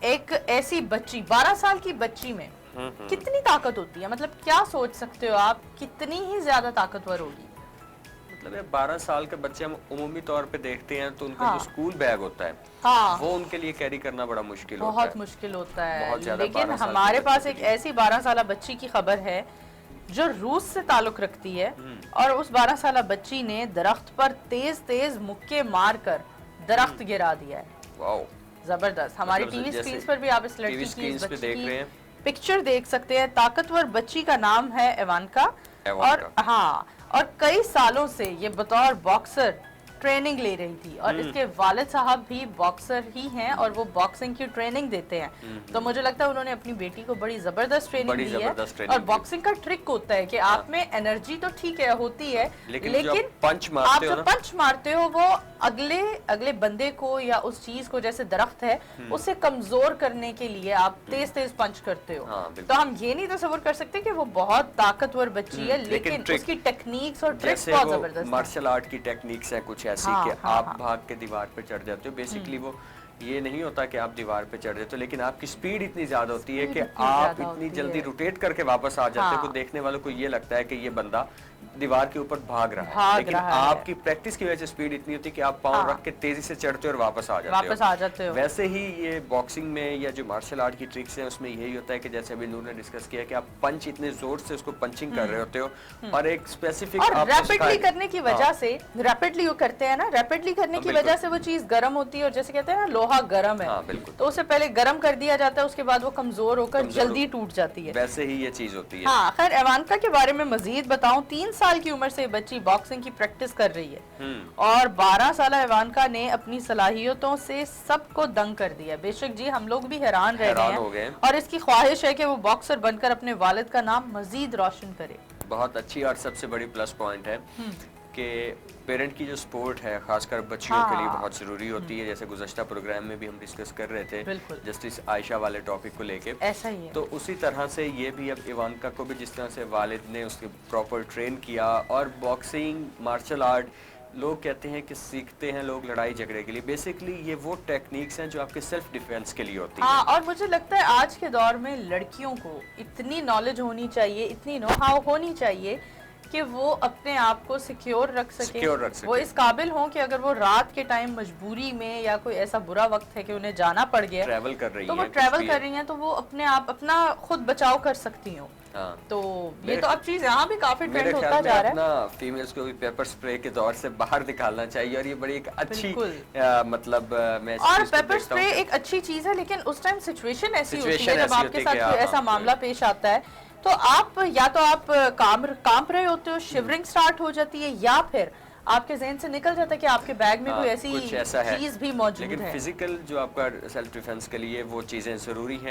ایک ایسی بچی 12 سال کی بچی میں کتنی طاقت ہوتی ہے؟ مطلب کیا سوچ سکتے ہو آپ کتنی ہی زیادہ طاقتور ہوگی؟ مطلب 12 سال کے بچے ہم عمومی طور پہ دیکھتے ہیں تو ان کا جو اسکول بیگ ہوتا ہے وہ ان کے لیے کیری کرنا بڑا مشکل ہوتا ہے، بہت مشکل ہوتا ہے، بہت زیادہ۔ لیکن 12 سال کے ہمارے بچوں پاس کے ایک لیے ایسی 12 سالہ بچی کی خبر ہے جو روس سے تعلق رکھتی ہے، اور اس 12 سالہ بچی نے درخت پر تیز تیز مکے مار کر درخت گرا دیا ہے۔ واو، زبردست۔ ہماری مطلب ٹی وی جیسے سکرینز پر بھی آپ اس ٹی وی لڑکی کی، اس سکرینز پہ بچی دیکھ کی رہے ہیں پکچر دیکھ سکتے ہیں۔ طاقتور بچی کا نام ہے ایوانکا، اور ایوانکا۔ ہاں، اور کئی سالوں سے یہ بطور باکسر ٹریننگ لے رہی تھی، اور اس کے والد صاحب بھی باکسر ہی ہیں اور وہ باکسنگ کی ٹریننگ دیتے ہیں، تو مجھے لگتا ہے انہوں نے اپنی بیٹی کو بڑی زبردست ٹریننگ دی ہے۔ اور باکسنگ کا ٹرک ہوتا ہے کہ آپ میں انرجی تو ٹھیک ہے ہوتی ہے، لیکن آپ جو پنچ مارتے ہو وہ اگلے بندے کو یا اس چیز کو، جیسے درخت ہے، اسے کمزور کرنے کے لیے آپ تیز تیز پنچ کرتے ہو۔ تو ہم یہ نہیں تصور کر سکتے کہ وہ بہت طاقتور بچی ہے، لیکن اس کی ٹیکنیکس اور ٹرکس بہت زبردست ہیں۔ مارشل آرٹ کی ٹیکنیکس ہیں کچھ ایسی کہ آپ بھاگ کے دیوار پہ چڑھ جاتے ہو، بیسیکلی وہ یہ نہیں ہوتا کہ آپ دیوار پہ چڑھ جاتے ہو، لیکن آپ کی سپیڈ اتنی زیادہ ہوتی ہے کہ آپ اتنی جلدی روٹیٹ کر کے واپس آ جاتے ہو کہ دیکھنے والوں کو یہ لگتا ہے کہ یہ بندہ دیوار کے اوپر بھاگ رہا ہے، لیکن آپ کی پریکٹس کی وجہ سے سپیڈ اتنی ہوتی ہے کہ آپ پاؤں رکھ کے تیزی سے چڑھتے ہو اور واپس آ جاتے ہو۔ ویسے ہی یہ باکسنگ میں یا جو مارشل آرٹ کی ٹرکس ہیں اس میں یہی ہوتا ہے کہ جیسے ابھی نور نے ڈسکس کیا کہ آپ پنچ اتنے زور سے اس کو پنچنگ کر رہے ہوتے ہو، اور ایک اسپیسیفک اور ریپڈلی کرنے کی وجہ سے، ریپڈلی وہ کرتے ہیں نا، ریپڈلی کرنے کی وجہ سے وہ چیز گرم ہوتی ہے، اور جیسے کہتے ہیں نا لوہا گرم ہے تو اسے پہلے گرم کر دیا جاتا ہے، اس کے بعد وہ کمزور ہو کر جلدی ٹوٹ جاتی ہے، ویسے ہی یہ چیز ہوتی ہے۔ ہاں خیر، ایوانکا کے بارے میں مزید بتاؤں، 3 سال کی عمر سے یہ بچی باکسنگ کی پریکٹس کر رہی ہے، اور 12 سالہ ایوانکا نے اپنی صلاحیتوں سے سب کو دنگ کر دیا۔ بے شک جی، ہم لوگ بھی حیران رہ گئے ہیں، اور اس کی خواہش ہے کہ وہ باکسر بن کر اپنے والد کا نام مزید روشن کرے۔ بہت اچھی اور سب سے بڑی پلس پوائنٹ ہے کہ پیرنٹ کی جو سپورٹ ہے خاص کر بچیوں کے لیے بہت ضروری ہوتی ہے، جیسے گزشتہ پروگرام میں بھی ہم ڈسکس کر رہے تھے جسٹس عائشہ والے ٹاپک کو لے کے، ایسا ہی ہے۔ تو اسی طرح سے یہ بھی اب ایوانکا کو بھی جس طرح سے والد نے اس کے پراپر ٹرین کیا، اور باکسنگ مارشل آرٹ لوگ کہتے ہیں کہ سیکھتے ہیں لوگ لڑائی جھگڑے کے لیے، بیسیکلی یہ وہ ٹیکنیکس ہیں جو آپ کے سیلف ڈیفینس کے لیے ہوتی ہیں۔ ہاں، اور مجھے لگتا ہے آج کے دور میں لڑکیوں کو اتنی نالج ہونی چاہیے، اتنی نو ہاؤ ہونی چاہیے کہ وہ اپنے آپ کو سیکیور رکھ سکیں، وہ اس قابل ہوں کہ اگر وہ رات کے ٹائم مجبوری میں یا کوئی ایسا برا وقت ہے کہ انہیں جانا پڑ گیا تو وہ ٹریول کر رہی ہیں، تو وہ اپنے آپ اپنا خود بچاؤ کر سکتی ہوں۔ تو یہ تو اب چیز یہاں بھی کافی ٹرینڈ ہوتا جا رہا ہے۔ اپنا فیمیلز کو بھی پیپر سپرے کے دور سے باہر نکالنا چاہیے، اور یہ بڑی ایک اچھی مطلب میں اور پیپر سپرے ایک اچھی چیز ہے، لیکن اس ٹائم سچویشن ایسی ہوتی ہے جب آپ کے ساتھ کوئی ایسا معاملہ پیش آتا ہے تو آپ یا تو آپ کانپ رہے ہوتے ہو، شیورنگ سٹارٹ ہو جاتی ہے، یا پھر آپ کے ذہن سے نکل جاتا ہے کہ آپ کے بیگ میں کوئی ایسی چیز بھی موجود ہے۔ لیکن فزیکل جو آپ کا سیلف ڈیفینس کے لیے وہ چیزیں ضروری ہیں۔